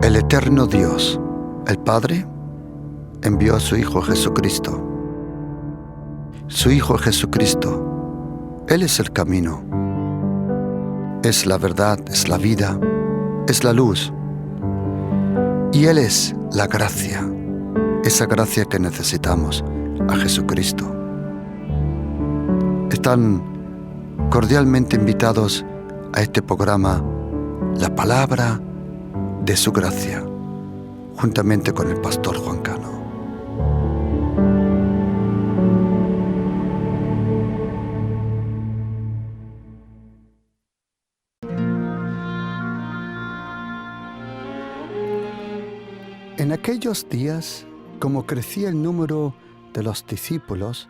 El eterno Dios, el Padre, envió a su Hijo Jesucristo. Su Hijo Jesucristo, Él es el camino, es la verdad, es la vida, es la luz. Y Él es la gracia, esa gracia que necesitamos, a Jesucristo. Están cordialmente invitados a este programa, La Palabra de su Gracia, juntamente con el pastor Juan Cano. En aquellos días, como crecía el número de los discípulos,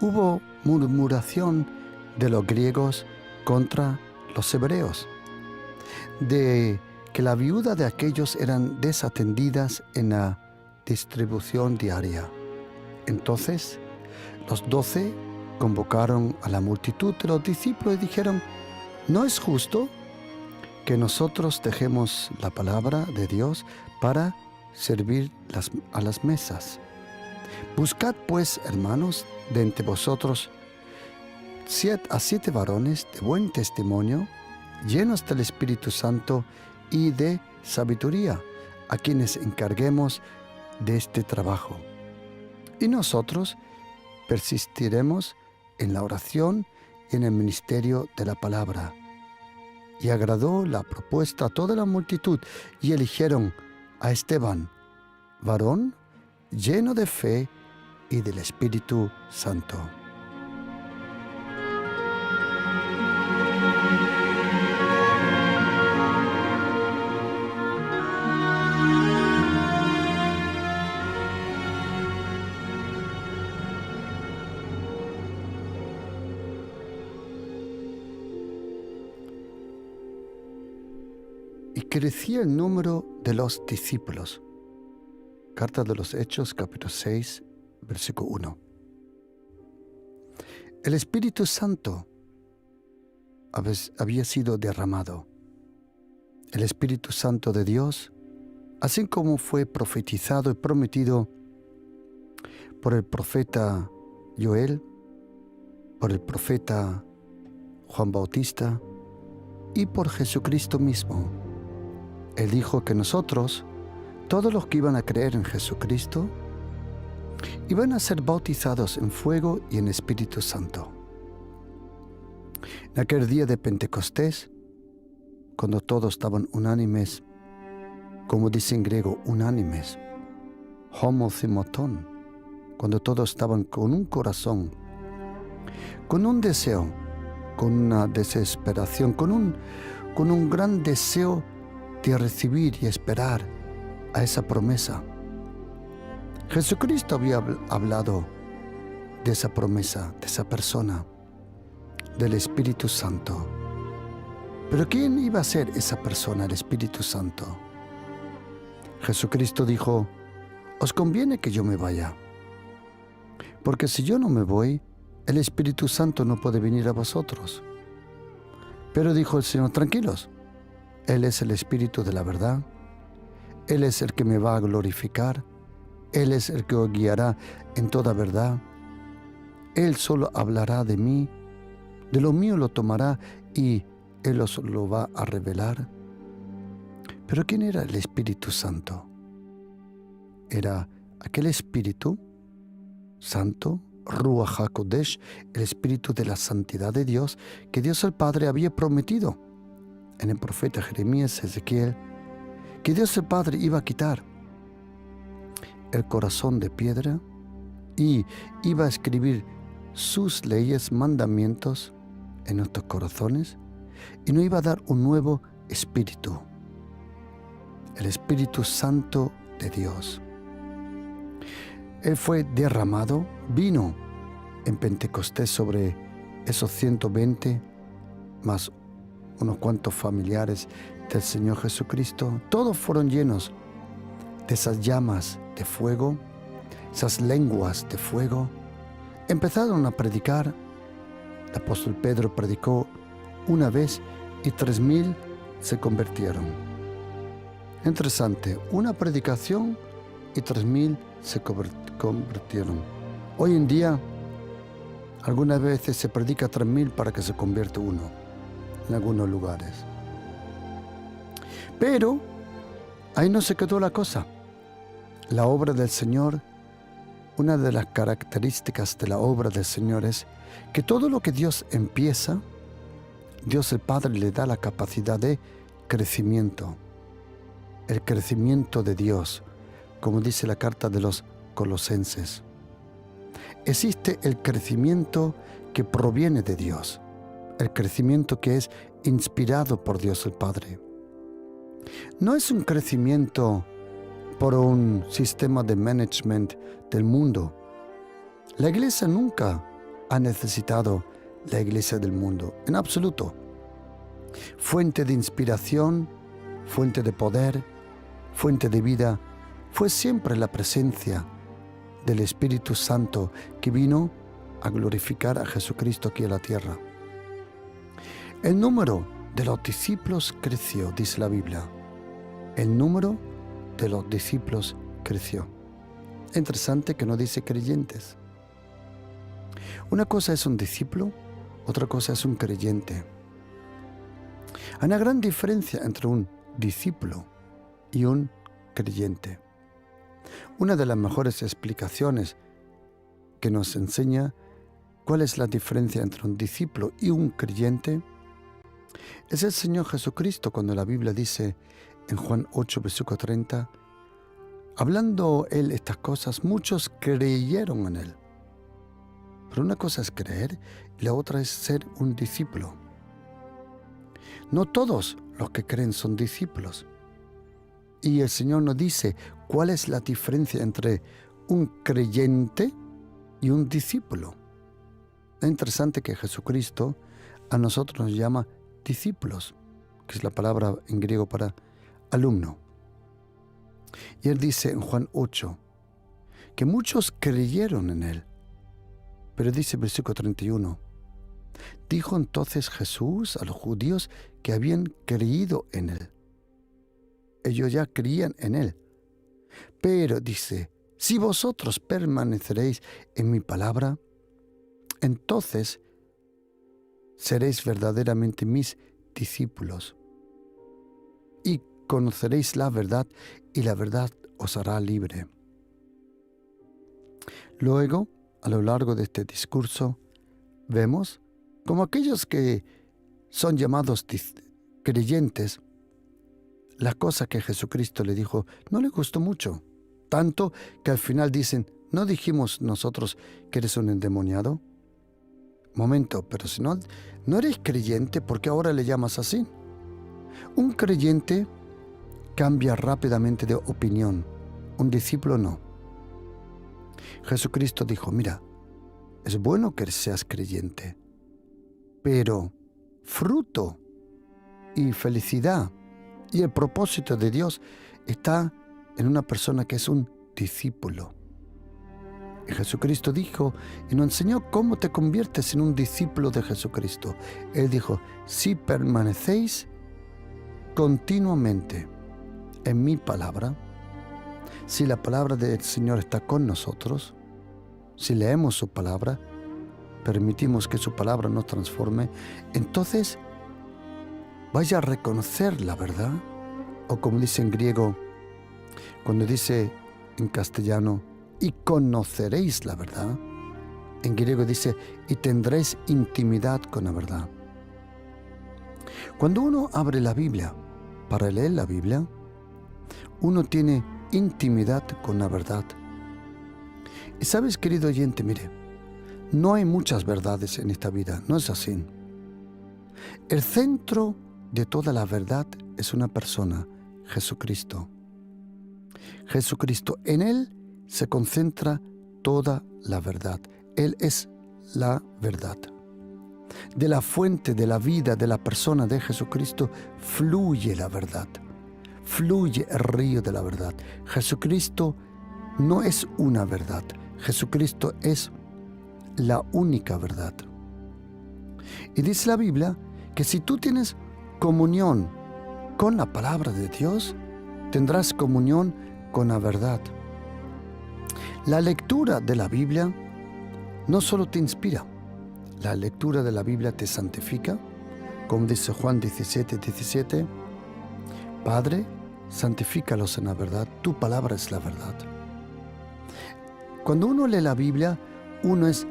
hubo murmuración de los griegos contra los hebreos, de que la viuda de aquellos eran desatendidas en la distribución diaria. Entonces, los 12 convocaron a la multitud de los discípulos y dijeron: ¿no es justo que nosotros dejemos la palabra de Dios para servir a las mesas? Buscad pues, hermanos, de entre vosotros 7 varones de buen testimonio, llenos del Espíritu Santo y de sabiduría, a quienes encarguemos de este trabajo. Y nosotros persistiremos en la oración y en el ministerio de la palabra. Y agradó la propuesta a toda la multitud, y eligieron a Esteban, varón lleno de fe y del Espíritu Santo. Y crecía el número de los discípulos. Carta de los Hechos, capítulo 6, versículo 1. El Espíritu Santo había sido derramado. El Espíritu Santo de Dios, así como fue profetizado y prometido por el profeta Joel, por el profeta Juan Bautista y por Jesucristo mismo. Él dijo que nosotros, todos los que iban a creer en Jesucristo, iban a ser bautizados en fuego y en Espíritu Santo. En aquel día de Pentecostés, cuando todos estaban unánimes, como dice en griego, unánimes, homothimaton, cuando todos estaban con un corazón, con un deseo, con una desesperación, con un gran deseo de recibir y esperar a esa promesa. Jesucristo había hablado de esa promesa, de esa persona, del Espíritu Santo. Pero ¿quién iba a ser esa persona, el Espíritu Santo? Jesucristo dijo: os conviene que yo me vaya, porque si yo no me voy, el Espíritu Santo no puede venir a vosotros. Pero dijo el Señor: tranquilos, Él es el Espíritu de la verdad, Él es el que me va a glorificar, Él es el que os guiará en toda verdad. Él solo hablará de mí, de lo mío lo tomará y Él os lo va a revelar. Pero ¿quién era el Espíritu Santo? Era aquel Espíritu Santo, Ruach HaKodesh, el Espíritu de la santidad de Dios, que Dios el Padre había prometido en el profeta Jeremías, Ezequiel, que Dios el Padre iba a quitar el corazón de piedra y iba a escribir sus leyes, mandamientos en nuestros corazones, y nos iba a dar un nuevo espíritu, el Espíritu Santo de Dios. Él fue derramado, vino en Pentecostés sobre esos 120 más unos cuantos familiares del Señor Jesucristo. Todos fueron llenos de esas llamas de fuego, esas lenguas de fuego. Empezaron a predicar. El apóstol Pedro predicó una vez y 3,000 se convirtieron. Interesante, una predicación y 3.000 se convirtieron. Hoy en día, algunas veces se predica 3.000 para que se convierta uno, en algunos lugares. Pero ahí no se quedó la cosa. La obra del Señor, una de las características de la obra del Señor es que todo lo que Dios empieza, Dios el Padre le da la capacidad de crecimiento. El crecimiento de Dios, como dice la carta de los Colosenses. Existe el crecimiento que proviene de Dios, el crecimiento que es inspirado por Dios el Padre. No es un crecimiento por un sistema de management del mundo. La iglesia nunca ha necesitado la iglesia del mundo, en absoluto. Fuente de inspiración, fuente de poder, fuente de vida, fue siempre la presencia del Espíritu Santo que vino a glorificar a Jesucristo aquí en la tierra. El número de los discípulos creció, dice la Biblia. El número de los discípulos creció. Es interesante que no dice creyentes. Una cosa es un discípulo, otra cosa es un creyente. Hay una gran diferencia entre un discípulo y un creyente. Una de las mejores explicaciones que nos enseña cuál es la diferencia entre un discípulo y un creyente es el Señor Jesucristo, cuando la Biblia dice en Juan 8, versículo 30, hablando Él estas cosas, muchos creyeron en Él. Pero una cosa es creer y la otra es ser un discípulo. No todos los que creen son discípulos. Y el Señor nos dice cuál es la diferencia entre un creyente y un discípulo. Es interesante que Jesucristo a nosotros nos llama discípulos, que es la palabra en griego para alumno. Y Él dice en Juan 8 que muchos creyeron en Él. Pero dice el versículo 31, dijo entonces Jesús a los judíos que habían creído en Él. Ellos ya creían en Él. Pero dice, si vosotros permaneceréis en mi palabra, entonces seréis verdaderamente mis discípulos y conoceréis la verdad y la verdad os hará libre. Luego, a lo largo de este discurso, vemos como aquellos que son llamados creyentes, la cosa que Jesucristo le dijo no le gustó mucho, tanto que al final dicen, ¿no dijimos nosotros que eres un endemoniado? Momento, pero si no eres creyente, ¿por qué ahora le llamas así? Un creyente cambia rápidamente de opinión, un discípulo no. Jesucristo dijo, mira, es bueno que seas creyente, pero fruto y felicidad y el propósito de Dios está en una persona que es un discípulo. Y Jesucristo dijo y nos enseñó cómo te conviertes en un discípulo de Jesucristo. Él dijo, si permanecéis continuamente en mi palabra, si la palabra del Señor está con nosotros, si leemos su palabra, permitimos que su palabra nos transforme, entonces vaya a reconocer la verdad, o como dice en griego, cuando dice en castellano, y conoceréis la verdad, en griego dice, y tendréis intimidad con la verdad. Cuando uno abre la Biblia para leer la Biblia, uno tiene intimidad con la verdad. Y sabes, querido oyente, mire, no hay muchas verdades en esta vida, no es así. El centro de toda la verdad es una persona, Jesucristo. Jesucristo, en Él se concentra toda la verdad. Él es la verdad. De la fuente de la vida de la persona de Jesucristo fluye la verdad. Fluye el río de la verdad. Jesucristo no es una verdad. Jesucristo es la única verdad. Y dice la Biblia que si tú tienes comunión con la palabra de Dios, tendrás comunión con la verdad. La lectura de la Biblia no solo te inspira, la lectura de la Biblia te santifica, como dice Juan 17:17, Padre, santifícalos en la verdad, tu palabra es la verdad. Cuando uno lee la Biblia, uno es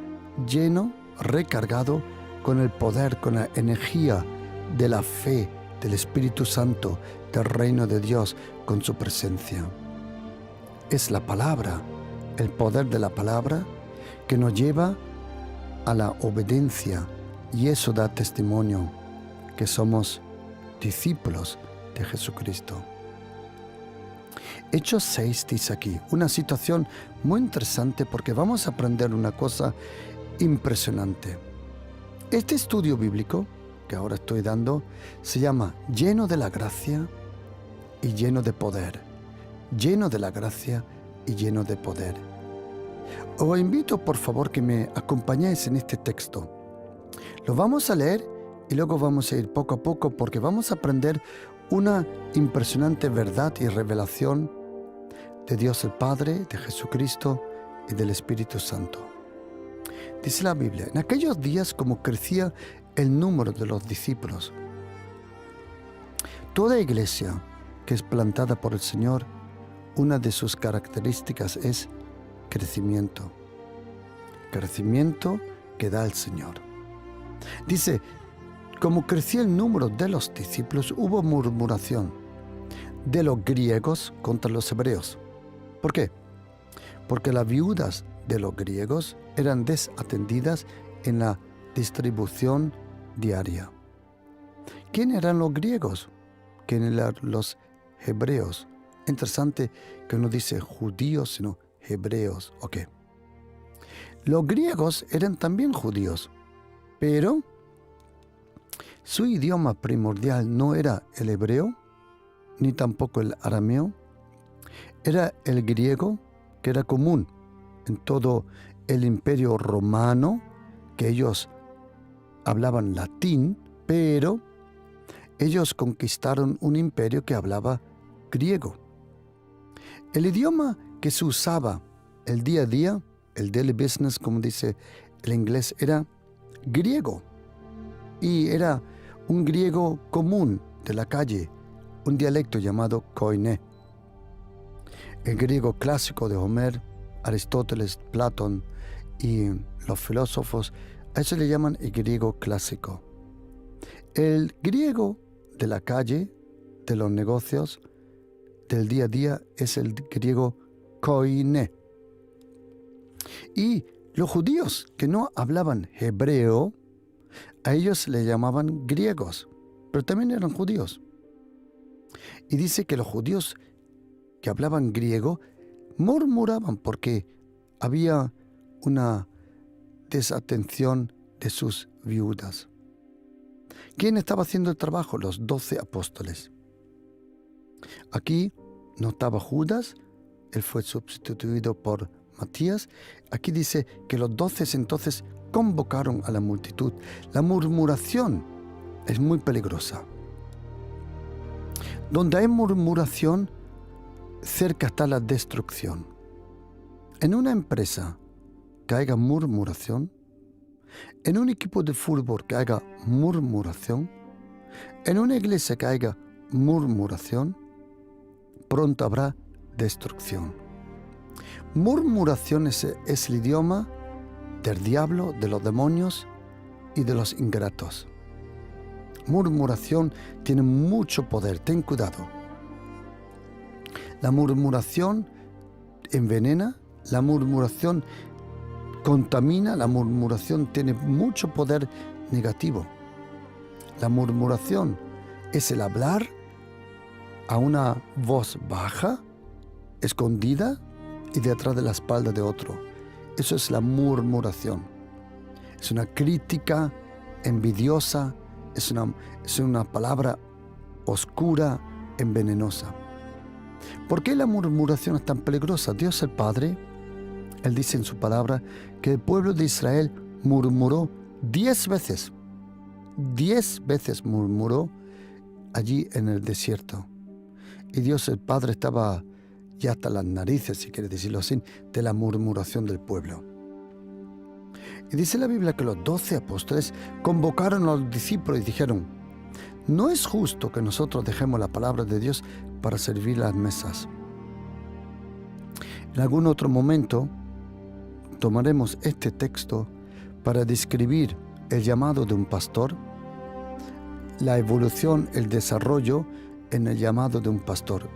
lleno, recargado con el poder, con la energía de la fe, del Espíritu Santo, del reino de Dios, con su presencia. Es la palabra, el poder de la palabra, que nos lleva a la obediencia, y eso da testimonio que somos discípulos de Jesucristo. Hechos 6 dice aquí, una situación muy interesante porque vamos a aprender una cosa impresionante. Este estudio bíblico que ahora estoy dando se llama Lleno de la gracia y lleno de poder. Lleno de la gracia y lleno de poder. Os invito por favor que me acompañéis en este texto. Lo vamos a leer y luego vamos a ir poco a poco porque vamos a aprender una impresionante verdad y revelación de Dios el Padre, de Jesucristo y del Espíritu Santo. Dice la Biblia, en aquellos días como crecía el número de los discípulos, toda iglesia que es plantada por el Señor, una de sus características es crecimiento. Crecimiento que da el Señor. Dice, como crecía el número de los discípulos, hubo murmuración de los griegos contra los hebreos. ¿Por qué? Porque las viudas de los griegos eran desatendidas en la distribución diaria. ¿Quién eran los griegos? ¿Quién eran los hebreos? Interesante que no dice judíos, sino hebreos. Ok. Los griegos eran también judíos, pero su idioma primordial no era el hebreo, ni tampoco el arameo. Era el griego, que era común en todo el imperio romano, que ellos hablaban latín, pero ellos conquistaron un imperio que hablaba griego. El idioma que se usaba el día a día, el daily business, como dice el inglés, era griego. Y era un griego común de la calle, un dialecto llamado koiné. El griego clásico de Homer, Aristóteles, Platón y los filósofos, a eso le llaman el griego clásico. El griego de la calle, de los negocios, del día a día, es el griego koiné. Y los judíos que no hablaban hebreo, a ellos le llamaban griegos, pero también eran judíos. Y dice que los judíos que hablaban griego murmuraban porque había una desatención de sus viudas. ¿Quién estaba haciendo el trabajo? Los 12 apóstoles. Aquí no estaba Judas, él fue sustituido por Matías. Aquí dice que los 12 entonces convocaron a la multitud. La murmuración es muy peligrosa. Donde hay murmuración, cerca está la destrucción. En una empresa que haya murmuración, en un equipo de fútbol que haya murmuración, en una iglesia que haya murmuración, pronto habrá destrucción. Murmuración es el idioma del diablo, de los demonios y de los ingratos. Murmuración tiene mucho poder, ten cuidado. La murmuración envenena, la murmuración contamina, la murmuración tiene mucho poder negativo. La murmuración es el hablar a una voz baja, escondida y detrás de la espalda de otro. Eso es la murmuración. Es una crítica envidiosa, es una palabra oscura, envenenosa. ¿Por qué la murmuración es tan peligrosa? Dios el Padre, Él dice en su palabra que el pueblo de Israel murmuró 10 veces. 10 veces murmuró allí en el desierto. y Dios el Padre estaba ya hasta las narices, si quieres decirlo así, de la murmuración del pueblo. Y dice la Biblia que los 12 apóstoles convocaron a los discípulos y dijeron: no es justo que nosotros dejemos la palabra de Dios para servir las mesas. En algún otro momento tomaremos este texto para describir el llamado de un pastor, la evolución, el desarrollo en el llamado de un pastor,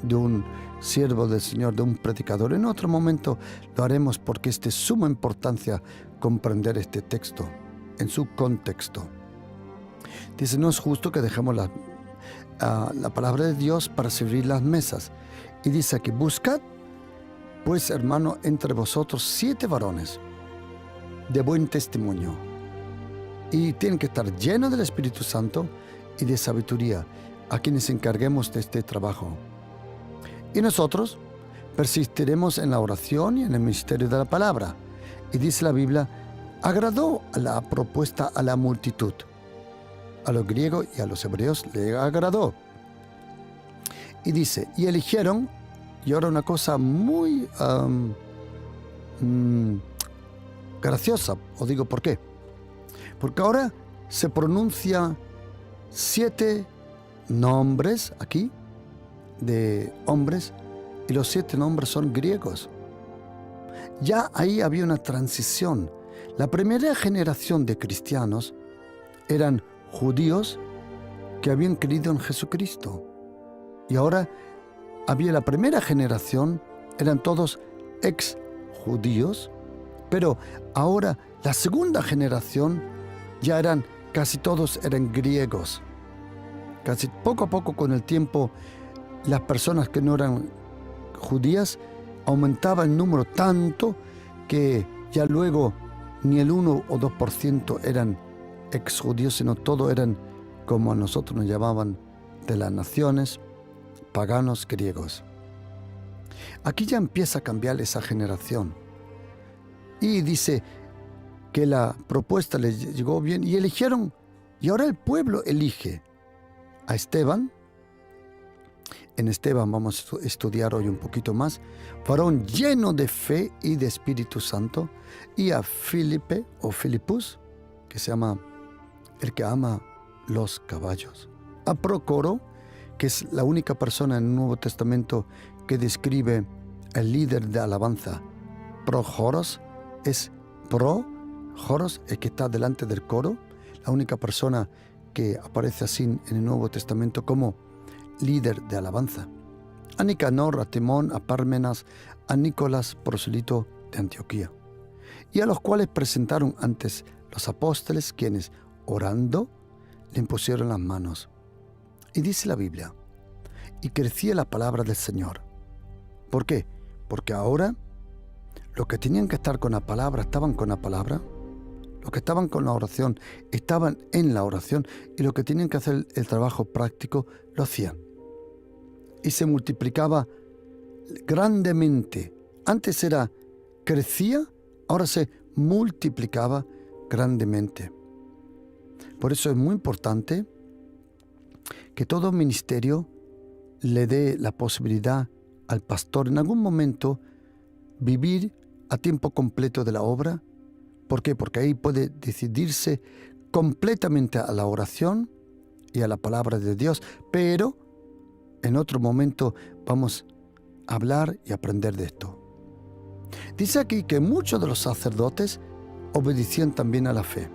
de un siervo del Señor, de un predicador. En otro momento lo haremos porque es de suma importancia comprender este texto en su contexto. Dice: no es justo que dejemos la palabra de Dios para servir las mesas. Y dice aquí: buscad pues, hermano, entre vosotros 7 varones de buen testimonio, y tienen que estar llenos del Espíritu Santo y de sabiduría, a quienes encarguemos de este trabajo. Y nosotros persistiremos en la oración y en el ministerio de la palabra. Y dice la Biblia: agradó la propuesta a la multitud. A los griegos y a los hebreos le agradó. Y dice: y eligieron, y ahora una cosa muy graciosa, os digo por qué. Porque ahora se pronuncia 7 nombres aquí de hombres, y los 7 nombres son griegos. Ya ahí había una transición. La primera generación de cristianos eran judíos que habían creído en Jesucristo. Y ahora había la primera generación, eran todos ex-judíos, pero ahora la segunda generación ya casi todos eran griegos. Casi poco a poco, con el tiempo, las personas que no eran judías aumentaba el número tanto que ya luego ni el 1 o 2% eran ex-judíos, sino todos eran, como a nosotros nos llamaban, de las naciones, paganos griegos. Aquí ya empieza a cambiar esa generación. Y dice que la propuesta les llegó bien y eligieron, y ahora el pueblo elige a Esteban. En Esteban vamos a estudiar hoy un poquito más, varón lleno de fe y de Espíritu Santo, y a Filipe o Filipus, que se llama el que ama los caballos, a Procoro, que es la única persona en el Nuevo Testamento que describe el líder de alabanza. Projoros es Joros, el que está delante del coro, la única persona que aparece así en el Nuevo Testamento como líder de alabanza. A Nicanor, a Timón, a Pármenas, a Nicolás, prosélito de Antioquía, y a los cuales presentaron antes los apóstoles, quienes, orando, le impusieron las manos. Y dice la Biblia: y crecía la palabra del Señor. ¿Por qué? Porque ahora los que tenían que estar con la palabra estaban con la palabra, los que estaban con la oración estaban en la oración, y los que tenían que hacer el trabajo práctico lo hacían. Y se multiplicaba grandemente. Antes crecía, ahora se multiplicaba grandemente. Por eso es muy importante que todo ministerio le dé la posibilidad al pastor en algún momento vivir a tiempo completo de la obra. ¿Por qué? Porque ahí puede decidirse completamente a la oración y a la palabra de Dios, pero en otro momento vamos a hablar y aprender de esto. Dice aquí que muchos de los sacerdotes obedecían también a la fe.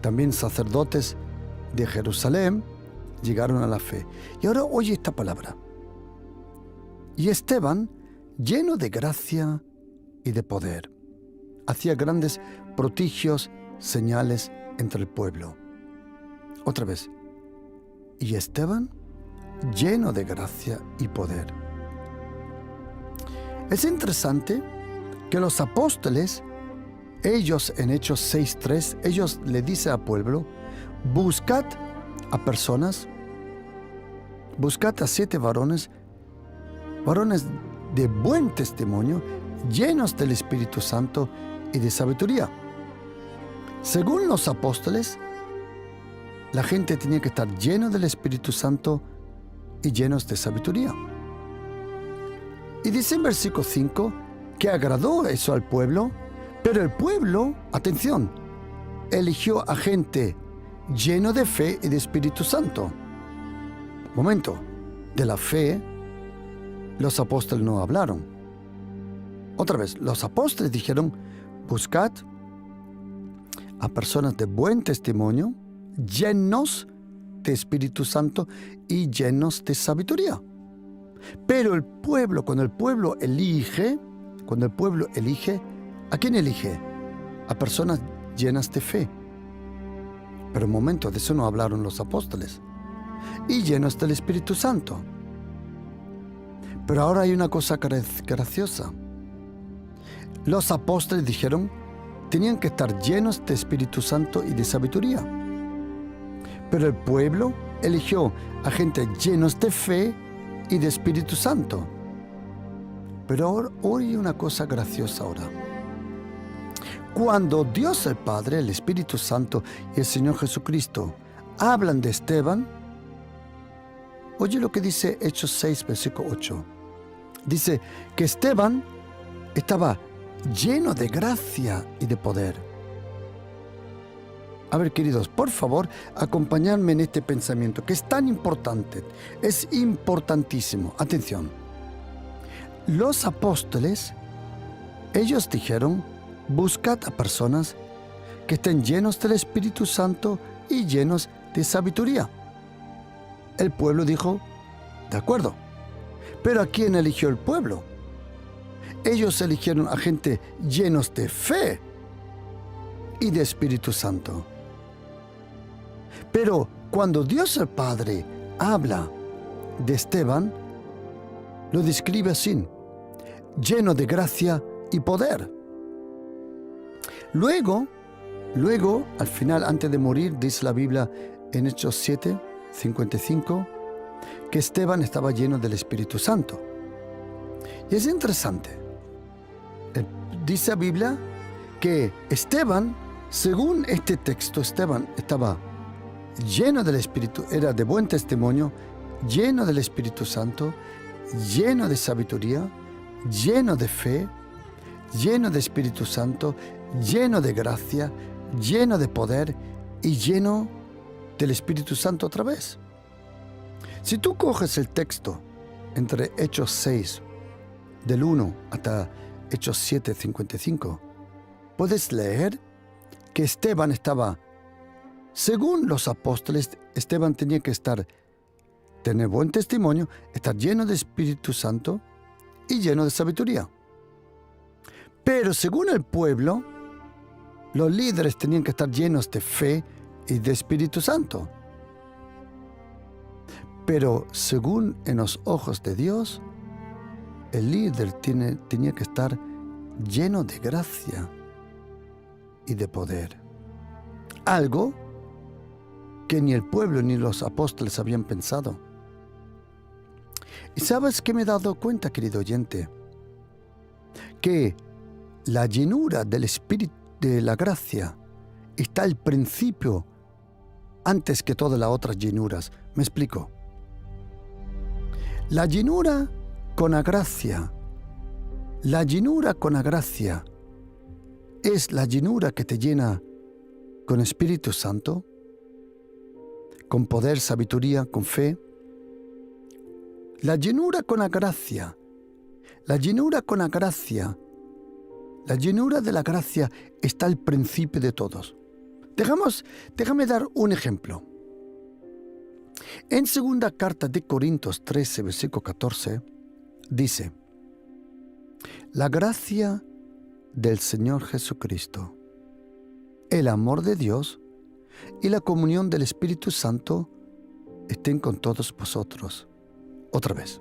También sacerdotes de Jerusalén llegaron a la fe. Y ahora oye esta palabra: y Esteban, lleno de gracia y de poder, hacía grandes prodigios, señales entre el pueblo. Otra vez: y Esteban, lleno de gracia y poder. Es interesante que los apóstoles, ellos en Hechos 6:3, ellos le dicen al pueblo: buscad a personas, buscad a 7 varones de buen testimonio, llenos del Espíritu Santo y de sabiduría. Según los apóstoles, la gente tenía que estar lleno del Espíritu Santo y llenos de sabiduría. Y dice en versículo 5 que agradó eso al pueblo, pero el pueblo, atención, eligió a gente lleno de fe y de Espíritu Santo. Momento, de la fe los apóstoles no hablaron. Otra vez, los apóstoles dijeron, buscad a personas de buen testimonio, llenos de Espíritu Santo y llenos de sabiduría. Pero el pueblo, cuando el pueblo elige, ¿a quién elige? A personas llenas de fe. Pero un momento, de eso no hablaron los apóstoles. Y llenos del Espíritu Santo. Pero ahora hay una cosa graciosa. Los apóstoles dijeron, tenían que estar llenos de Espíritu Santo y de sabiduría. Pero el pueblo eligió a gente llenos de fe y de Espíritu Santo. Pero ahora hay una cosa graciosa ahora. Cuando Dios el Padre, el Espíritu Santo y el Señor Jesucristo hablan de Esteban, oye lo que dice Hechos 6, versículo 8. Dice que Esteban estaba lleno de gracia y de poder. A ver, queridos, por favor, acompañadme en este pensamiento que es tan importante, es importantísimo. Atención. Los apóstoles, ellos dijeron, buscad a personas que estén llenos del Espíritu Santo y llenos de sabiduría. El pueblo dijo, de acuerdo. Pero ¿a quién eligió el pueblo? Ellos eligieron a gente llenos de fe y de Espíritu Santo. Pero cuando Dios el Padre habla de Esteban, lo describe así, lleno de gracia y poder. Luego, al final, antes de morir, dice la Biblia en Hechos 7, 55, que Esteban estaba lleno del Espíritu Santo. Y es interesante. Dice la Biblia que Esteban, según este texto, Esteban estaba lleno del Espíritu, era de buen testimonio, lleno del Espíritu Santo, lleno de sabiduría, lleno de fe, lleno de Espíritu Santo, lleno de gracia, lleno de poder y lleno del Espíritu Santo otra vez. Si tú coges el texto entre Hechos 6, del 1 hasta Hechos 7, 55, puedes leer que Esteban estaba, según los apóstoles, Esteban tenía que tener buen testimonio, estar lleno de Espíritu Santo y lleno de sabiduría. Pero según el pueblo, los líderes tenían que estar llenos de fe y de Espíritu Santo. Pero según en los ojos de Dios, el líder tenía que estar lleno de gracia y de poder. Algo que ni el pueblo ni los apóstoles habían pensado. ¿Y sabes qué me he dado cuenta, querido oyente? Que la llenura del Espíritu, de la gracia, está al principio, antes que todas las otras llenuras. Me explico. La llenura con la gracia es la llenura que te llena con Espíritu Santo, con poder, sabiduría, con fe. La llenura con la gracia, la llenura de la gracia está al principio de todos. Déjame dar un ejemplo. En segunda carta de Corintios 13, versículo 14, dice, la gracia del Señor Jesucristo, el amor de Dios y la comunión del Espíritu Santo estén con todos vosotros. Otra vez.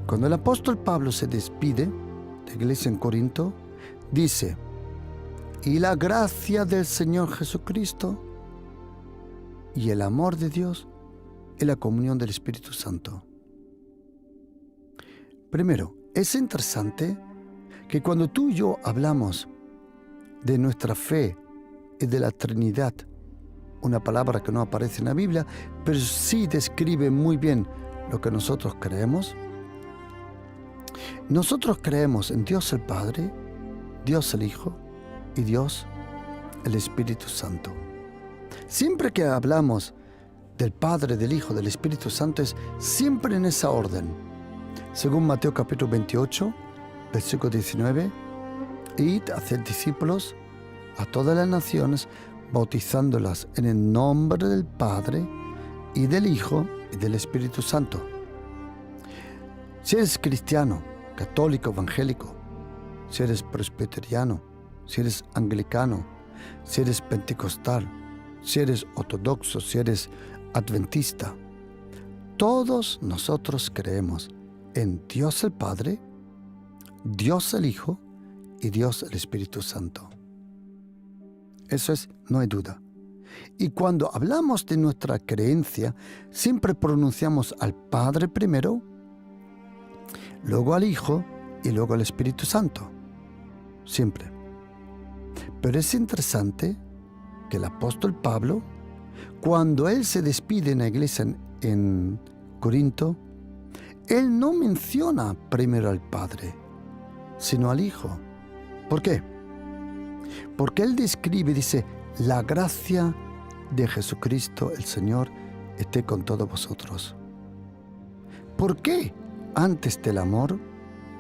Cuando el apóstol Pablo se despide de la iglesia en Corinto, dice, y la gracia del Señor Jesucristo y el amor de Dios y la comunión del Espíritu Santo. Primero, es interesante que cuando tú y yo hablamos de nuestra fe y de la Trinidad, una palabra que no aparece en la Biblia, pero sí describe muy bien lo que nosotros creemos. Nosotros creemos en Dios el Padre, Dios el Hijo y Dios el Espíritu Santo. Siempre que hablamos del Padre, del Hijo, del Espíritu Santo, es siempre en esa orden. Según Mateo capítulo 28, versículo 19, id, haced discípulos a todas las naciones, bautizándolas en el nombre del Padre y del Hijo y del Espíritu Santo. Si eres cristiano, católico, evangélico, si eres presbiteriano, si eres anglicano, si eres pentecostal, si eres ortodoxo, si eres adventista, todos nosotros creemos en Dios el Padre, Dios el Hijo y Dios el Espíritu Santo. Eso es, no hay duda. Y cuando hablamos de nuestra creencia, siempre pronunciamos al Padre primero, luego al Hijo y luego al Espíritu Santo. Siempre. Pero es interesante que el apóstol Pablo, cuando él se despide en la iglesia en Corinto, él no menciona primero al Padre, sino al Hijo. ¿Por qué? Porque él describe, dice, la gracia de Jesucristo el Señor esté con todos vosotros. ¿Por qué antes del amor?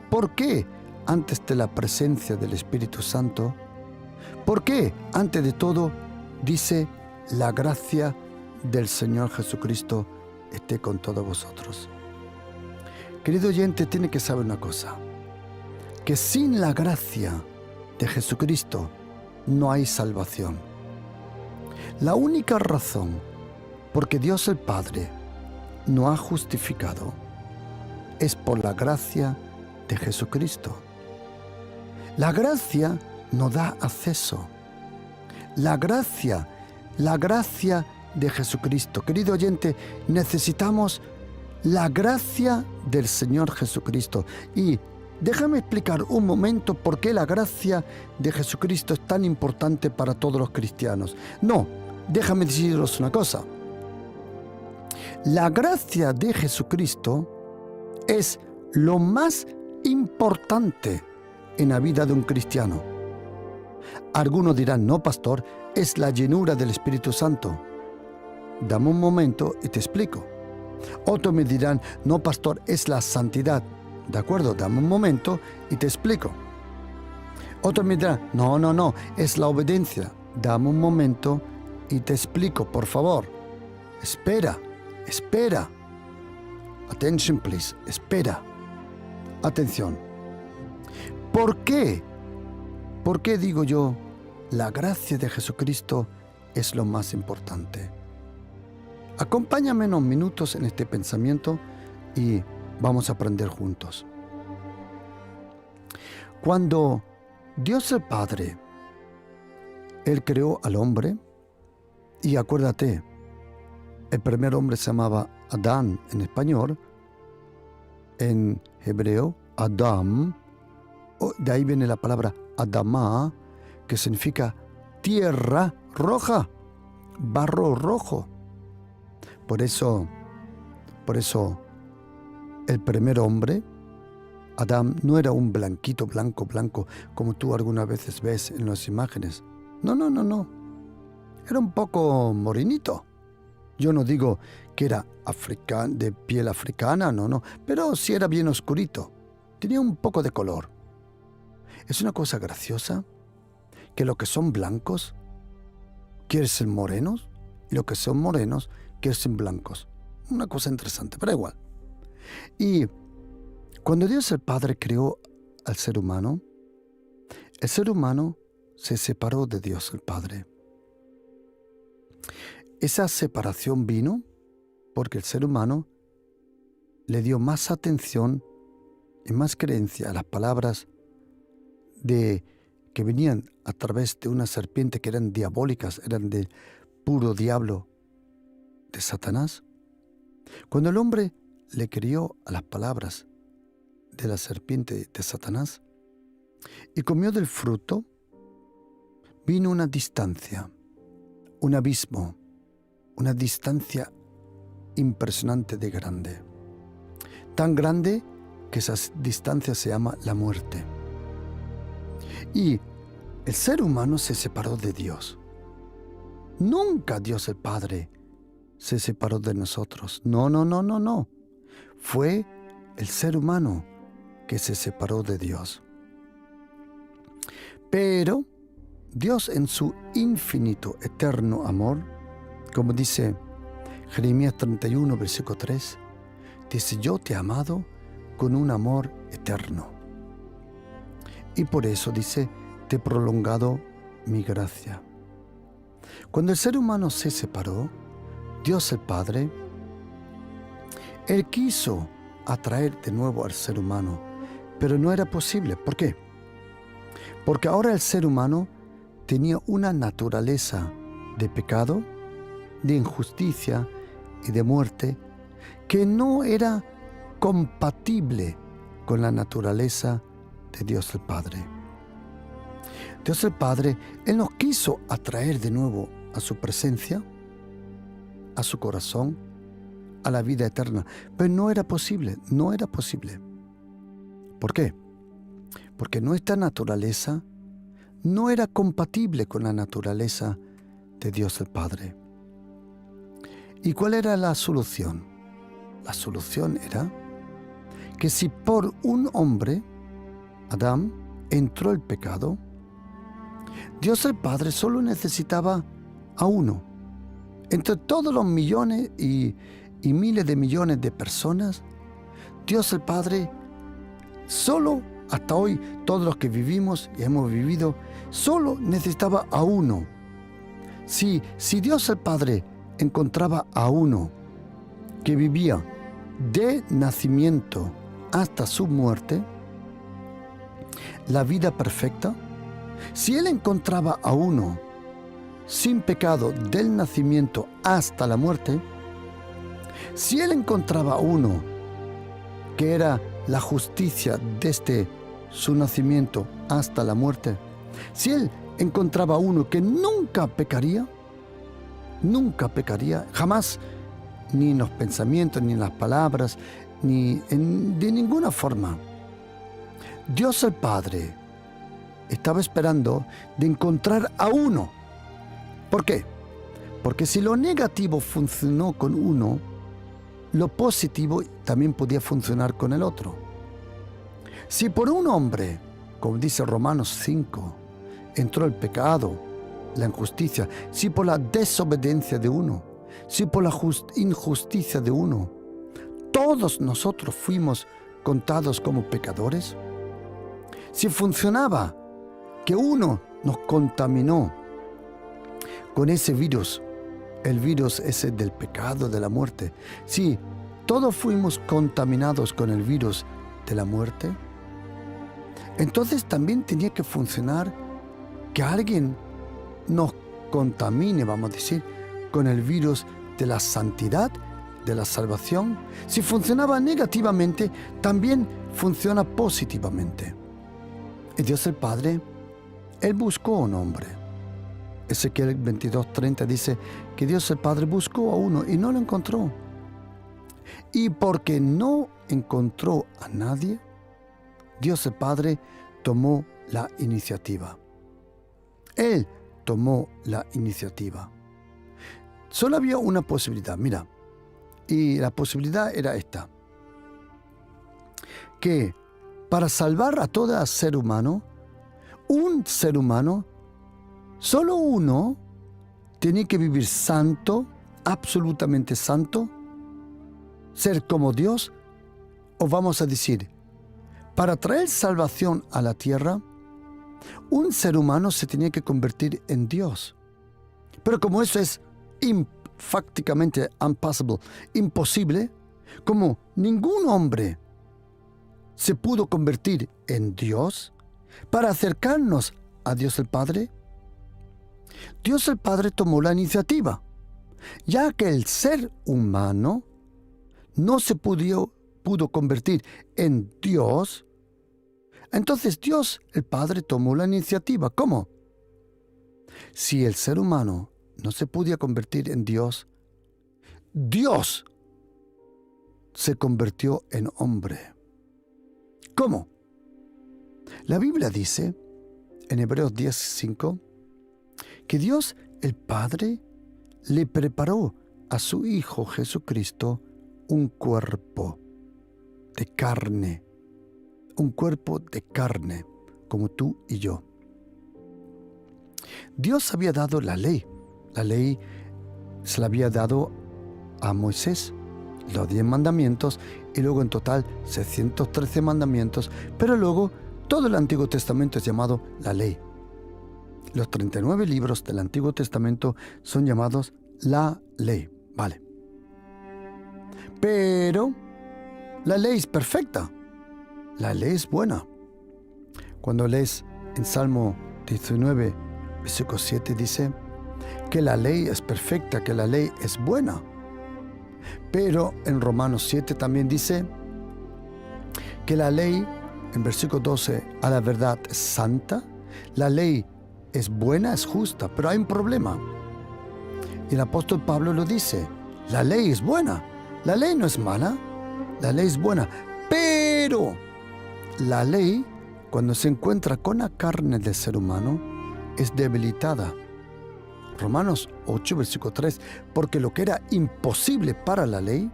¿Por qué antes de la presencia del Espíritu Santo? ¿Por qué antes de todo dice la gracia del Señor Jesucristo esté con todos vosotros? Querido oyente, tiene que saber una cosa, que sin la gracia de Jesucristo no hay salvación. La única razón por que Dios el Padre no ha justificado es por la gracia de Jesucristo. La gracia no da acceso. La gracia de Jesucristo. Querido oyente, necesitamos la gracia del Señor Jesucristo. Y déjame explicar un momento por qué la gracia de Jesucristo es tan importante para todos los cristianos. No, déjame deciros una cosa. La gracia de Jesucristo es lo más importante en la vida de un cristiano. Algunos dirán, no, pastor, es la llenura del Espíritu Santo. Dame un momento y te explico. Otros me dirán, no, pastor, es la santidad. De acuerdo, dame un momento y te explico. Otros me dirán, no, es la obediencia. Dame un momento y te explico, por favor. Espera. Attention, please. Espera. Atención. ¿Por qué? ¿Por qué digo yo, la gracia de Jesucristo es lo más importante? Acompáñame unos minutos en este pensamiento y vamos a aprender juntos. Cuando Dios el Padre, Él creó al hombre, y acuérdate, el primer hombre se llamaba Adán en español, en hebreo, Adam, de ahí viene la palabra Adamá, que significa tierra roja, barro rojo. Por eso, el primer hombre, Adán, no era un blanquito, blanco, como tú algunas veces ves en las imágenes. No. Era un poco morenito. Yo no digo que era de piel africana, no, pero sí era bien oscurito. Tenía un poco de color. Es una cosa graciosa que los que son blancos quieren ser morenos y los que son morenos quieren ser blancos. Una cosa interesante, pero igual. Y cuando Dios el Padre creó al ser humano, el ser humano se separó de Dios el Padre. Esa separación vino porque el ser humano le dio más atención y más creencia a las palabras que venían a través de una serpiente, que eran diabólicas, eran del puro diablo de Satanás. Cuando el hombre le creyó a las palabras de la serpiente de Satanás y comió del fruto, vino una distancia, un abismo una distancia impresionante de grande. Tan grande que esa distancia se llama la muerte. Y el ser humano se separó de Dios. Nunca Dios el Padre se separó de nosotros. No, no, no, no, no. Fue el ser humano que se separó de Dios. Pero Dios en su infinito, eterno amor, como dice Jeremías 31, versículo 3, dice: yo te he amado con un amor eterno. Y por eso dice: te he prolongado mi gracia. Cuando el ser humano se separó, Dios el Padre, Él quiso atraer de nuevo al ser humano, pero no era posible. ¿Por qué? Porque ahora el ser humano tenía una naturaleza de pecado, de injusticia y de muerte que no era compatible con la naturaleza de Dios el Padre. Dios el Padre, Él nos quiso atraer de nuevo a su presencia, a su corazón, a la vida eterna, pero no era posible, no era posible. ¿Por qué? Porque nuestra naturaleza no era compatible con la naturaleza de Dios el Padre. ¿Y cuál era la solución? La solución era que si por un hombre, Adán, entró el pecado, Dios el Padre solo necesitaba a uno. Entre todos los millones y miles de millones de personas, Dios el Padre solo, hasta hoy, todos los que vivimos y hemos vivido, solo necesitaba a uno. Si Dios el Padre encontraba a uno que vivía de nacimiento hasta su muerte, la vida perfecta, si Él encontraba a uno sin pecado del nacimiento hasta la muerte, si Él encontraba a uno que era la justicia desde su nacimiento hasta la muerte, si Él encontraba a uno que nunca pecaría, jamás, ni en los pensamientos, ni en las palabras, de ninguna forma. Dios el Padre estaba esperando de encontrar a uno. ¿Por qué? Porque si lo negativo funcionó con uno, lo positivo también podía funcionar con el otro. Si por un hombre, como dice Romanos 5, entró el pecado, la injusticia, si por la desobediencia de uno, si por la injusticia de uno, todos nosotros fuimos contados como pecadores, si funcionaba que uno nos contaminó con ese virus, el virus ese del pecado, de la muerte, si todos fuimos contaminados con el virus de la muerte, entonces también tenía que funcionar que alguien nos contamine, vamos a decir, con el virus de la santidad, de la salvación. Si funcionaba negativamente, también funciona positivamente. Y Dios el Padre, Él buscó un hombre. Ezequiel 22:30 dice que Dios el Padre buscó a uno y no lo encontró. Y porque no encontró a nadie, Dios el Padre tomó la iniciativa. Él tomó la iniciativa. Solo había una posibilidad, mira, y la posibilidad era esta: que para salvar a todo ser humano, un ser humano, solo uno, tenía que vivir santo, absolutamente santo, ser como Dios, o vamos a decir, para traer salvación a la tierra, un ser humano se tenía que convertir en Dios. Pero como eso es fácticamente imposible, como ningún hombre se pudo convertir en Dios, para acercarnos a Dios el Padre, Dios el Padre tomó la iniciativa, ya que el ser humano no se pudo convertir en Dios. Entonces Dios el Padre tomó la iniciativa. ¿Cómo? Si el ser humano no se podía convertir en Dios, Dios se convirtió en hombre. ¿Cómo? La Biblia dice, en Hebreos 10:5, que Dios, el Padre, le preparó a su Hijo Jesucristo un cuerpo de carne, como tú y yo. Dios había dado la ley. La ley se la había dado a Moisés, los 10 mandamientos, y luego en total 613 mandamientos, pero luego todo el Antiguo Testamento es llamado la ley. Los 39 libros del Antiguo Testamento son llamados la ley, ¿vale? Pero la ley es perfecta, la ley es buena. Cuando lees en Salmo 19, versículo 7, dice que la ley es perfecta, que la ley es buena. Pero en Romanos 7 también dice que la ley, en versículo 12, a la verdad es santa, la ley es buena, es justa, pero hay un problema. Y el apóstol Pablo lo dice, la ley es buena, la ley no es mala, la ley es buena, pero la ley, cuando se encuentra con la carne del ser humano, es debilitada. Romanos 8, versículo 3, porque lo que era imposible para la ley,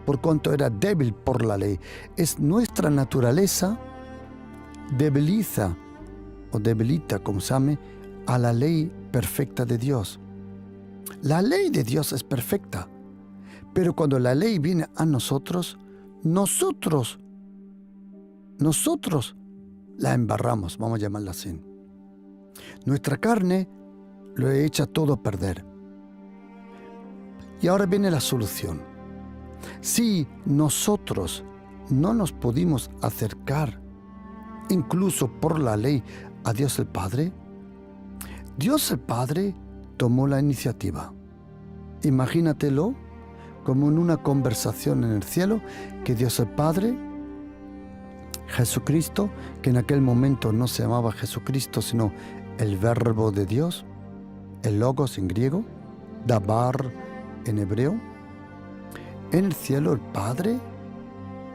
por cuanto era débil por la ley, es nuestra naturaleza, debilita, como se llame, a la ley perfecta de Dios. La ley de Dios es perfecta, pero cuando la ley viene a nosotros la embarramos, vamos a llamarla así. Nuestra carne lo echa todo a perder. Y ahora viene la solución. Si nosotros no nos pudimos acercar, incluso por la ley, a Dios el Padre, Dios el Padre tomó la iniciativa. Imagínatelo como en una conversación en el cielo, que Dios el Padre, Jesucristo, que en aquel momento no se llamaba Jesucristo, sino el Verbo de Dios, el Logos en griego, Dabar en hebreo, en el cielo el Padre,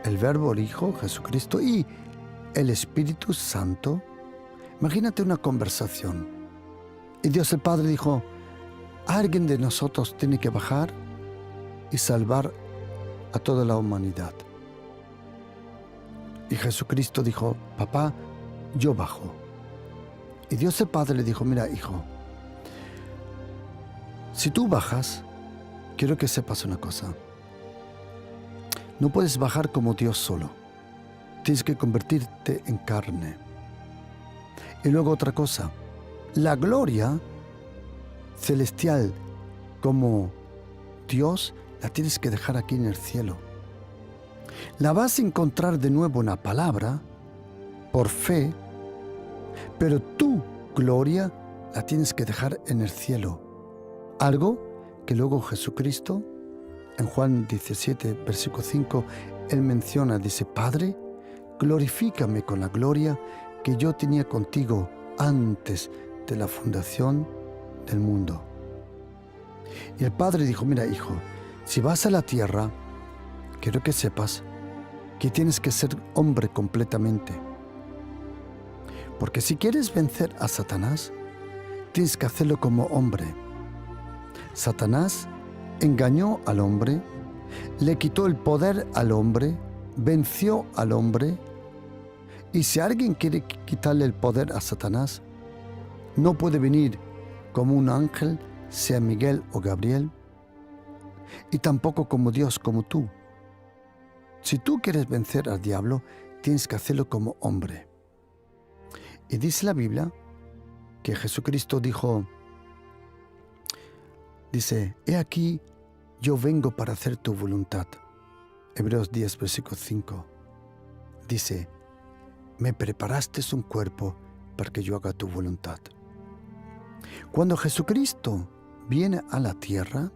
el Verbo, el Hijo, Jesucristo y el Espíritu Santo. Imagínate una conversación. Y Dios el Padre dijo, alguien de nosotros tiene que bajar y salvar a toda la humanidad. Y Jesucristo dijo, papá, yo bajo. Y Dios el Padre le dijo, mira, hijo, si tú bajas, quiero que sepas una cosa. No puedes bajar como Dios solo. Tienes que convertirte en carne. Y luego otra cosa, la gloria celestial como Dios la tienes que dejar aquí en el cielo. La vas a encontrar de nuevo en la palabra, por fe, pero tu gloria la tienes que dejar en el cielo. Algo que luego Jesucristo, en Juan 17, versículo 5, Él menciona, dice, Padre, glorifícame con la gloria que yo tenía contigo antes de la fundación del mundo. Y el Padre dijo, mira, hijo, si vas a la tierra, quiero que sepas que tienes que ser hombre completamente. Porque si quieres vencer a Satanás, tienes que hacerlo como hombre. Satanás engañó al hombre, le quitó el poder al hombre, venció al hombre. Y si alguien quiere quitarle el poder a Satanás, no puede venir como un ángel, sea Miguel o Gabriel, y tampoco como Dios, como tú. Si tú quieres vencer al diablo, tienes que hacerlo como hombre. Y dice la Biblia que Jesucristo dice, he aquí, yo vengo para hacer tu voluntad. Hebreos 10, versículo 5. Dice, me preparaste un cuerpo para que yo haga tu voluntad. Cuando Jesucristo viene a la tierra,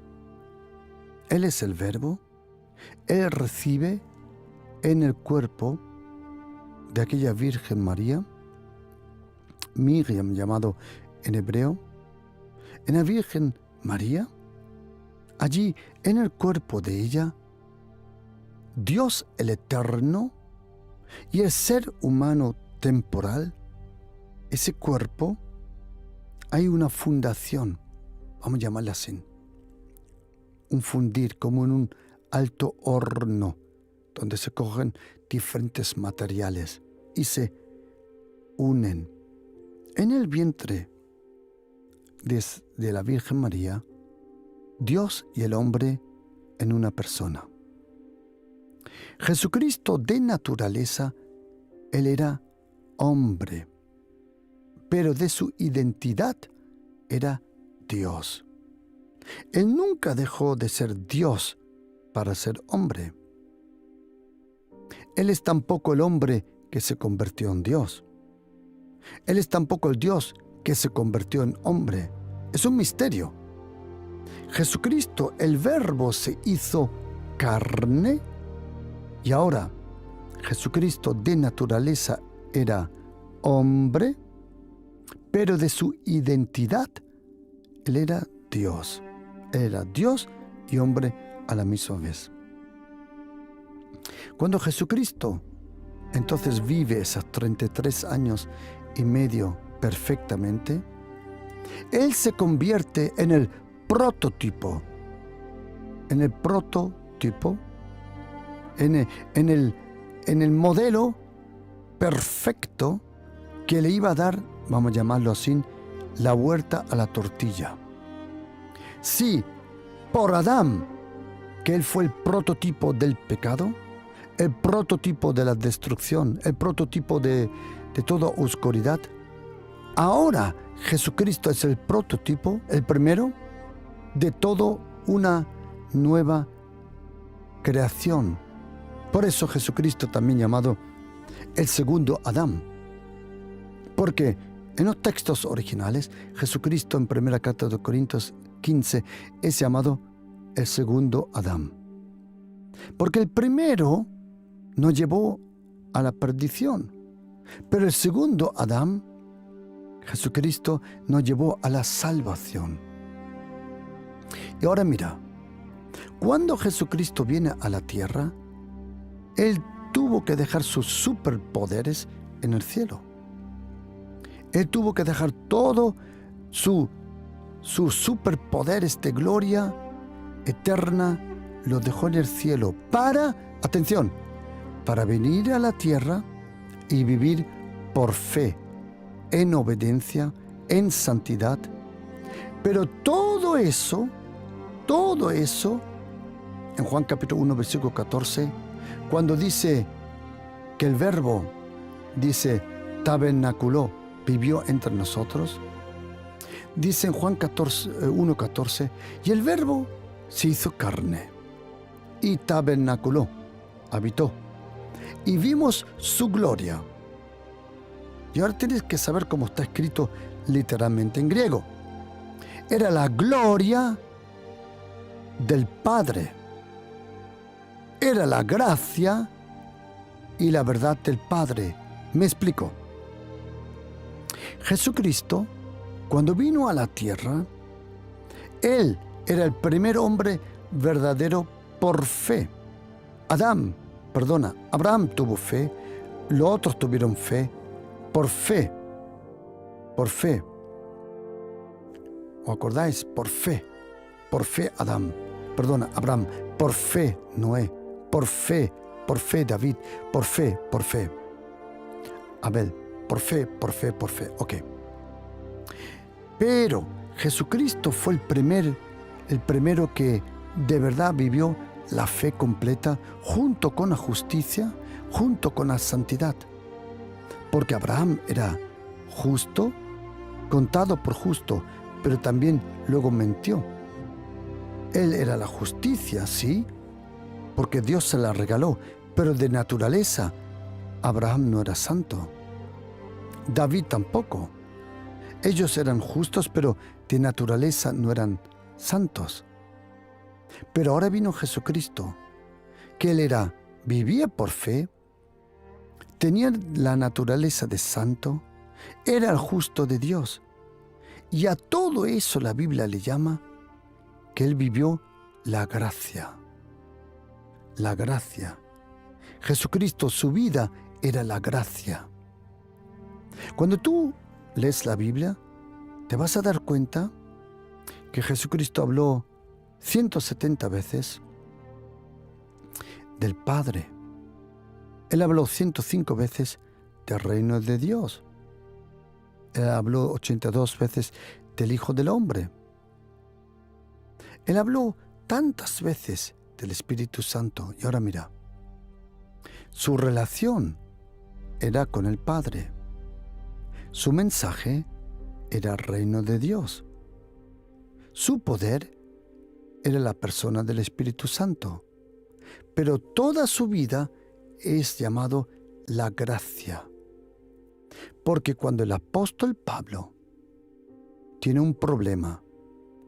Él es el Verbo, Él recibe en el cuerpo de aquella Virgen María, Miriam llamado en hebreo, en la Virgen María allí en el cuerpo de ella, Dios el Eterno y el ser humano temporal, ese cuerpo, hay una fundación, vamos a llamarla así, un fundir, como en un alto horno, donde se cogen diferentes materiales y se unen. En el vientre de la Virgen María, Dios y el hombre en una persona. Jesucristo de naturaleza, Él era hombre, pero de su identidad era Dios. Él nunca dejó de ser Dios para ser hombre. Él es tampoco el hombre que se convirtió en Dios. Él es tampoco el Dios que se convirtió en hombre. Es un misterio. Jesucristo, el Verbo, se hizo carne y ahora Jesucristo de naturaleza era hombre, pero de su identidad Él era Dios. Él era Dios y hombre a la misma vez. Cuando Jesucristo entonces vive esos 33 años y medio perfectamente, Él se convierte en el prototipo, en el modelo perfecto que le iba a dar, vamos a llamarlo así, la vuelta a la tortilla. Sí, por Adán, que él fue el prototipo del pecado, el prototipo de la destrucción, el prototipo de toda oscuridad, ahora Jesucristo es el prototipo, el primero, de toda una nueva creación. Por eso Jesucristo también llamado el segundo Adán. Porque en los textos originales, Jesucristo en 1 carta de Corintios 15 es llamado el segundo Adán. Porque el primero nos llevó a la perdición, pero el segundo Adán, Jesucristo, nos llevó a la salvación. Y ahora mira, cuando Jesucristo viene a la tierra, Él tuvo que dejar sus superpoderes en el cielo. Él tuvo que dejar todo sus superpoderes de gloria eterna, los dejó en el cielo para, atención, para venir a la tierra y vivir por fe, en obediencia, en santidad. Pero todo eso, en Juan capítulo 1, versículo 14, cuando dice que el Verbo, dice, tabernaculó, vivió entre nosotros, dice en Juan 1, 14, y el Verbo se hizo carne y tabernaculó, habitó, y vimos su gloria. Y ahora tienes que saber cómo está escrito literalmente en griego. Era la gloria del Padre. Era la gracia y la verdad del Padre. Me explico. Jesucristo, cuando vino a la tierra, Él era el primer hombre verdadero por fe. Abraham tuvo fe, los otros tuvieron fe, por fe. ¿Os acordáis? Por fe Abraham, por fe Noé, por fe David, por fe. Abel, por fe. Ok. Pero Jesucristo fue el primero que de verdad vivió la fe completa junto con la justicia, junto con la santidad. Porque Abraham era justo, contado por justo, pero también luego mintió. Él era la justicia, sí, porque Dios se la regaló, pero de naturaleza Abraham no era santo. David tampoco. Ellos eran justos, pero de naturaleza no eran santos. Pero ahora vino Jesucristo, que Él vivía por fe, tenía la naturaleza de santo, era el justo de Dios. Y a todo eso la Biblia le llama que Él vivió la gracia. La gracia. Jesucristo, su vida era la gracia. Cuando tú lees la Biblia, te vas a dar cuenta que Jesucristo habló 170 veces del Padre. Él habló 105 veces del reino de Dios. Él habló 82 veces del Hijo del Hombre. Él habló tantas veces del Espíritu Santo. Y ahora mira, su relación era con el Padre. Su mensaje era el reino de Dios. Su poder era la persona del Espíritu Santo. Pero toda su vida es llamado la gracia. Porque cuando el apóstol Pablo tiene un problema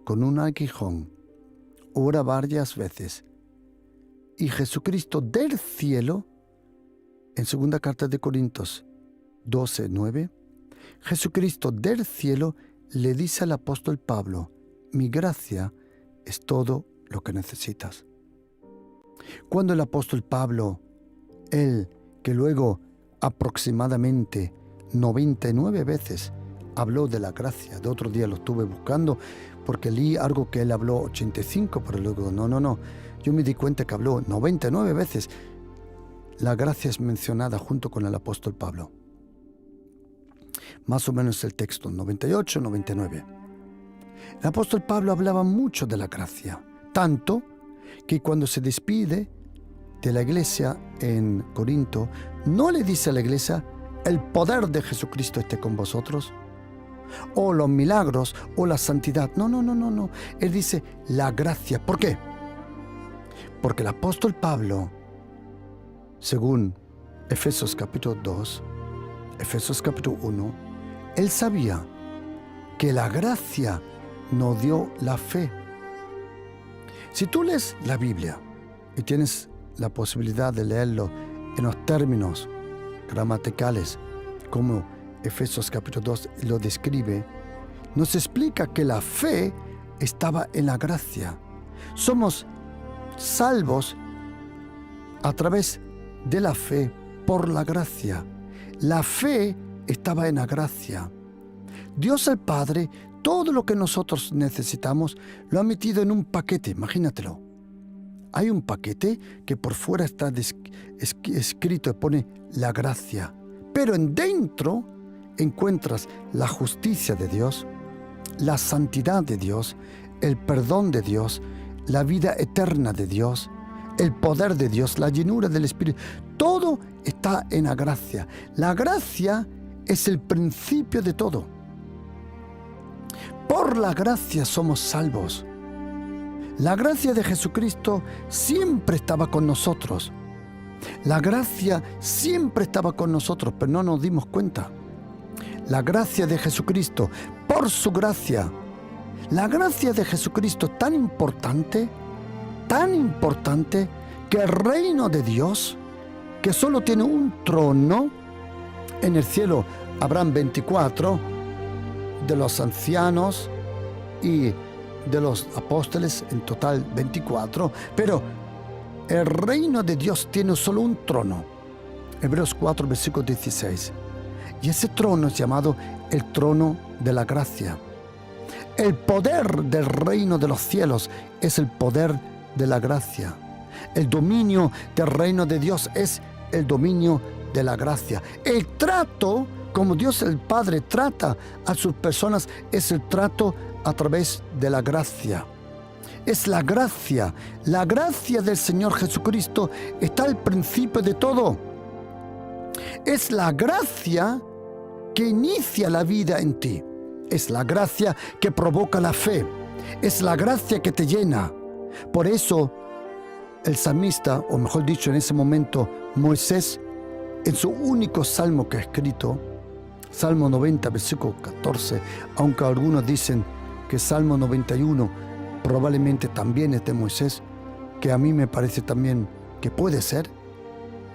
con un aguijón, ora varias veces, y Jesucristo del cielo, en 2 carta de Corintios 12:9, Jesucristo del cielo le dice al apóstol Pablo: mi gracia es todo lo que necesitas. Cuando el apóstol Pablo, él que luego aproximadamente 99 veces habló de la gracia, de otro día lo estuve buscando porque leí algo que él habló 85, pero luego no, yo me di cuenta que habló 99 veces. La gracia es mencionada junto con el apóstol Pablo. Más o menos el texto, 98, 99. El apóstol Pablo hablaba mucho de la gracia, tanto que cuando se despide de la iglesia en Corinto, no le dice a la iglesia: el poder de Jesucristo esté con vosotros, o los milagros, o la santidad. No. Él dice la gracia. ¿Por qué? Porque el apóstol Pablo, según Efesios capítulo 2, Efesios capítulo 1, él sabía que la gracia nos dio la fe. Si tú lees la Biblia y tienes la posibilidad de leerlo en los términos gramaticales como Efesios capítulo 2 lo describe, nos explica que la fe estaba en la gracia. Somos salvos a través de la fe por la gracia. La fe estaba en la gracia. Dios el Padre, todo lo que nosotros necesitamos, lo ha metido en un paquete, imagínatelo. Hay un paquete que por fuera está escrito y pone la gracia, pero en dentro encuentras la justicia de Dios, la santidad de Dios, el perdón de Dios, la vida eterna de Dios, el poder de Dios, la llenura del Espíritu. Todo está en la gracia. La gracia es el principio de todo. Por la gracia somos salvos. La gracia de Jesucristo siempre estaba con nosotros. La gracia siempre estaba con nosotros, pero no nos dimos cuenta. La gracia de Jesucristo, por su gracia. La gracia de Jesucristo es tan importante que el reino de Dios, que solo tiene un trono, en el cielo habrán 24 de los ancianos y de los apóstoles, en total 24, pero el reino de Dios tiene solo un trono. Hebreos 4, versículo 16. Y ese trono es llamado el trono de la gracia. El poder del reino de los cielos es el poder de la gracia. El dominio del reino de Dios es el dominio de la gracia. El trato, como Dios el Padre trata a sus personas, es el trato a través de la gracia. Es la gracia del Señor Jesucristo está al principio de todo. Es la gracia que inicia la vida en ti. Es la gracia que provoca la fe. Es la gracia que te llena. Por eso el salmista, o mejor dicho en ese momento Moisés, en su único salmo que ha escrito, Salmo 90, versículo 14, aunque algunos dicen que Salmo 91 probablemente también es de Moisés, que a mí me parece también que puede ser,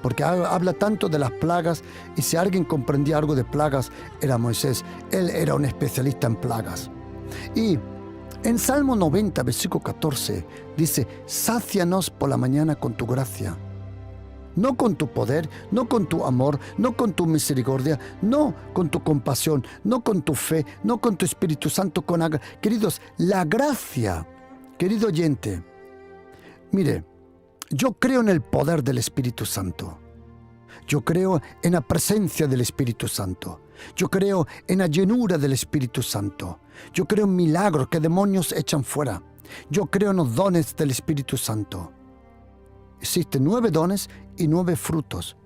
porque habla tanto de las plagas, y si alguien comprendía algo de plagas era Moisés. Él era un especialista en plagas. Y En Salmo 90, versículo 14, dice, sácianos por la mañana con tu gracia. No con tu poder, no con tu amor, no con tu misericordia, no con tu compasión, no con tu fe, no con tu Espíritu Santo. Queridos, la gracia, querido oyente, mire, yo creo en el poder del Espíritu Santo. Yo creo en la presencia del Espíritu Santo. Yo creo en la llenura del Espíritu Santo. Yo creo en milagros que demonios echan fuera. Yo creo en los dones del Espíritu Santo. Existen 9 dones y 9 frutos.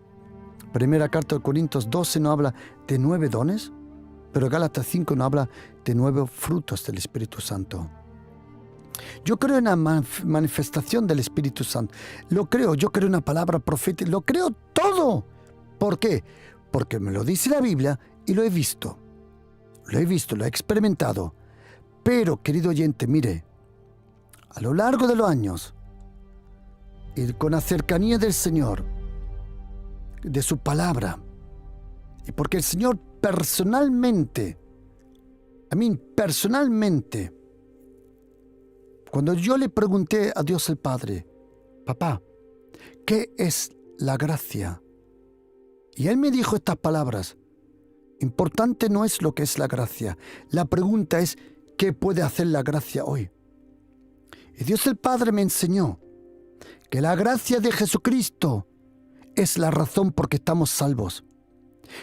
Primera carta de Corintios 12 no habla de 9 dones, pero Gálatas 5 no habla de 9 frutos del Espíritu Santo. Yo creo en la manifestación del Espíritu Santo. Lo creo, yo creo en una palabra profética. Lo creo todo. ¿Por qué? Porque me lo dice la Biblia y lo he visto. Lo he visto, lo he experimentado. Pero, querido oyente, mire, a lo largo de los años, y con la cercanía del Señor, de su palabra, y porque el Señor personalmente, cuando yo le pregunté a Dios el Padre, papá, ¿qué es la gracia? Y Él me dijo estas palabras, importante no es lo que es la gracia, la pregunta es, ¿qué puede hacer la gracia hoy? Y Dios el Padre me enseñó que la gracia de Jesucristo es la razón por que estamos salvos.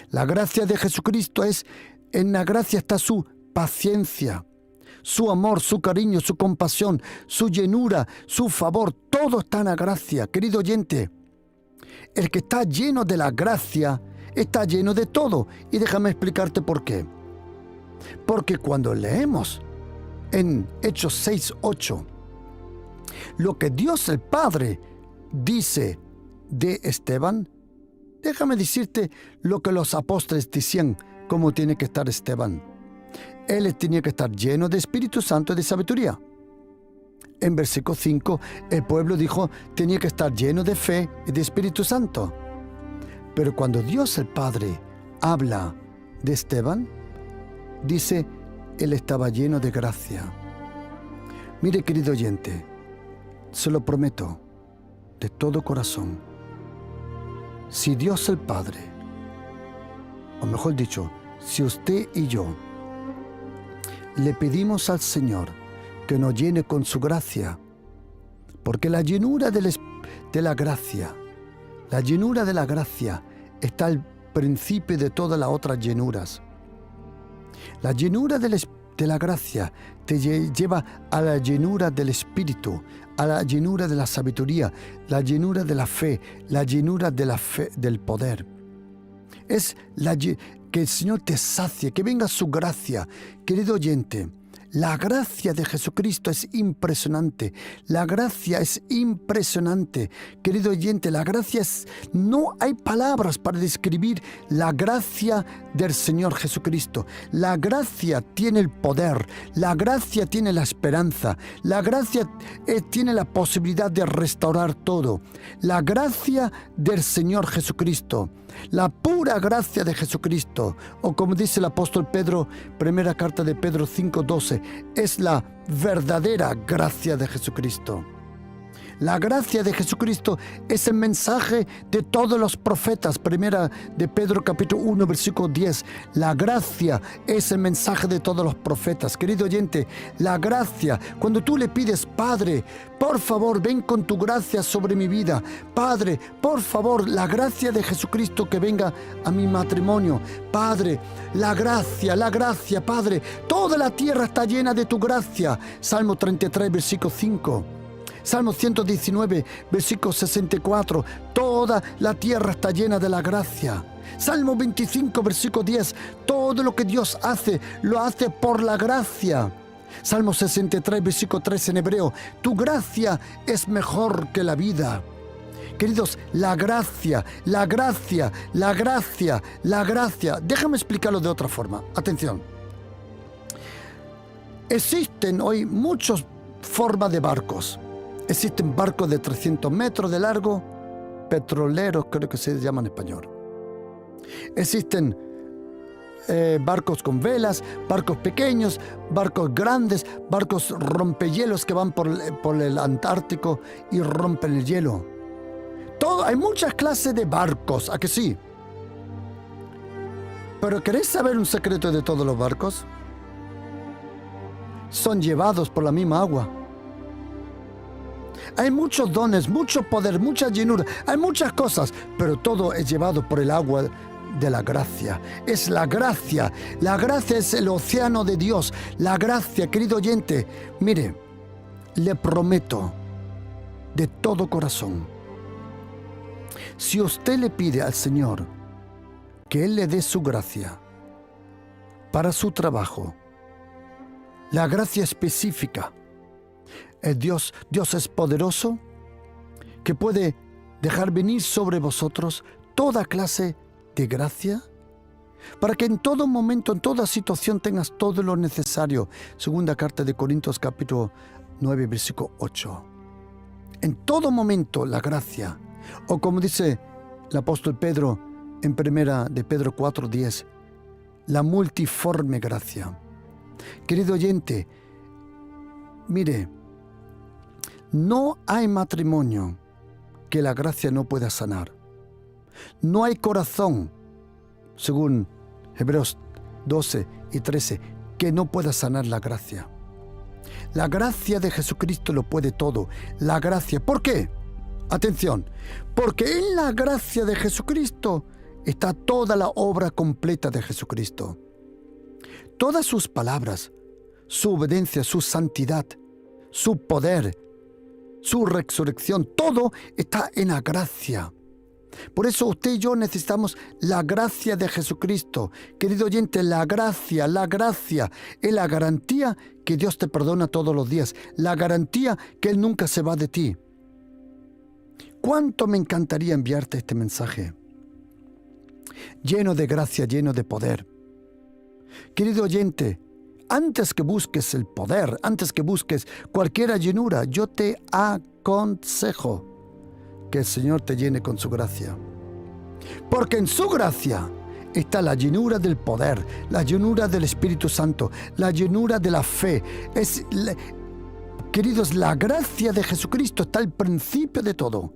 La gracia de Jesucristo en la gracia está su paciencia, su amor, su cariño, su compasión, su llenura, su favor, todo está en la gracia. Querido oyente, el que está lleno de la gracia está lleno de todo. Y déjame explicarte por qué. Porque cuando leemos en Hechos 6:8, lo que Dios el Padre dice de Esteban, déjame decirte lo que los apóstoles decían, cómo tiene que estar Esteban. Él tenía que estar lleno de Espíritu Santo y de sabiduría. En versículo 5, el pueblo dijo, tenía que estar lleno de fe y de Espíritu Santo. Pero cuando Dios el Padre habla de Esteban, dice, él estaba lleno de gracia. Mire, querido oyente, se lo prometo de todo corazón. Si Dios el Padre, o mejor dicho, si usted y yo le pedimos al Señor que nos llene con su gracia, porque la llenura de la gracia está al principio de todas las otras llenuras. La llenura de la gracia te lleva a la llenura del Espíritu, a la llenura de la sabiduría, la llenura de la fe, la llenura de la fe, del poder. Es que el Señor te sacie, que venga su gracia. Querido oyente, la gracia de Jesucristo es impresionante. La gracia es impresionante. Querido oyente, la gracia no hay palabras para describir la gracia del Señor Jesucristo. La gracia tiene el poder. La gracia tiene la esperanza. La gracia tiene la posibilidad de restaurar todo. La gracia del Señor Jesucristo. La pura gracia de Jesucristo, o como dice el apóstol Pedro, primera carta de Pedro 5:12, es la verdadera gracia de Jesucristo. La gracia de Jesucristo es el mensaje de todos los profetas. Primera de Pedro capítulo 1 versículo 10. La gracia es el mensaje de todos los profetas. Querido oyente, la gracia, cuando tú le pides, Padre, por favor, ven con tu gracia sobre mi vida. Padre, por favor, la gracia de Jesucristo que venga a mi matrimonio. Padre, la gracia, Padre, toda la tierra está llena de tu gracia. Salmo 33, versículo 5. Salmo 119, versículo 64. Toda la tierra está llena de la gracia. Salmo 25, versículo 10. Todo lo que Dios hace, lo hace por la gracia. Salmo 63, versículo 3 en hebreo. Tu gracia es mejor que la vida. Queridos, la gracia. Déjame explicarlo de otra forma. Atención. Existen hoy muchas formas de barcos. Existen barcos de 300 metros de largo, petroleros, creo que se llaman en español. Existen barcos con velas, barcos pequeños, barcos grandes, barcos rompehielos que van por el Antártico y rompen el hielo. Hay muchas clases de barcos, ¿a que sí? Pero ¿queréis saber un secreto de todos los barcos? Son llevados por la misma agua. Hay muchos dones, mucho poder, mucha llenura, hay muchas cosas, pero todo es llevado por el agua de la gracia. Es la gracia. La gracia es el océano de Dios. La gracia, querido oyente, mire, le prometo de todo corazón, si usted le pide al Señor que Él le dé su gracia para su trabajo, la gracia específica, Dios es poderoso, que puede dejar venir sobre vosotros toda clase de gracia, para que en todo momento, en toda situación tengas todo lo necesario. Segunda carta de Corintios capítulo 9, versículo 8. En todo momento la gracia, o como dice el apóstol Pedro en primera de Pedro 4:10, la multiforme gracia. Querido oyente, mire, no hay matrimonio que la gracia no pueda sanar. No hay corazón, según Hebreos 12 y 13, que no pueda sanar la gracia. La gracia de Jesucristo lo puede todo. La gracia, ¿por qué? Atención, porque en la gracia de Jesucristo está toda la obra completa de Jesucristo. Todas sus palabras, su obediencia, su santidad, su poder, su resurrección, todo está en la gracia. Por eso usted y yo necesitamos la gracia de Jesucristo. Querido oyente, la gracia es la garantía que Dios te perdona todos los días, la garantía que Él nunca se va de ti. ¿Cuánto me encantaría enviarte este mensaje? Lleno de gracia, lleno de poder. Querido oyente, antes que busques el poder, antes que busques cualquier llenura, yo te aconsejo que el Señor te llene con su gracia. Porque en su gracia está la llenura del poder, la llenura del Espíritu Santo, la llenura de la fe. Queridos, la gracia de Jesucristo está al principio de todo.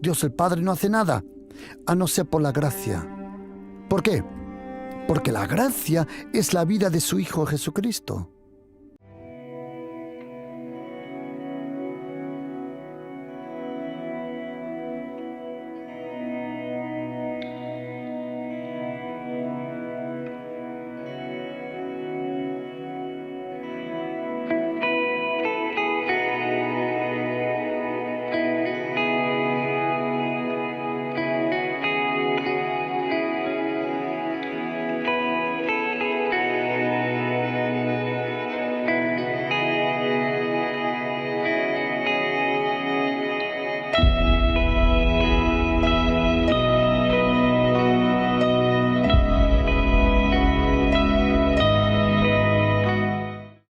Dios el Padre no hace nada a no ser por la gracia. ¿Por qué? Porque la gracia es la vida de su Hijo Jesucristo.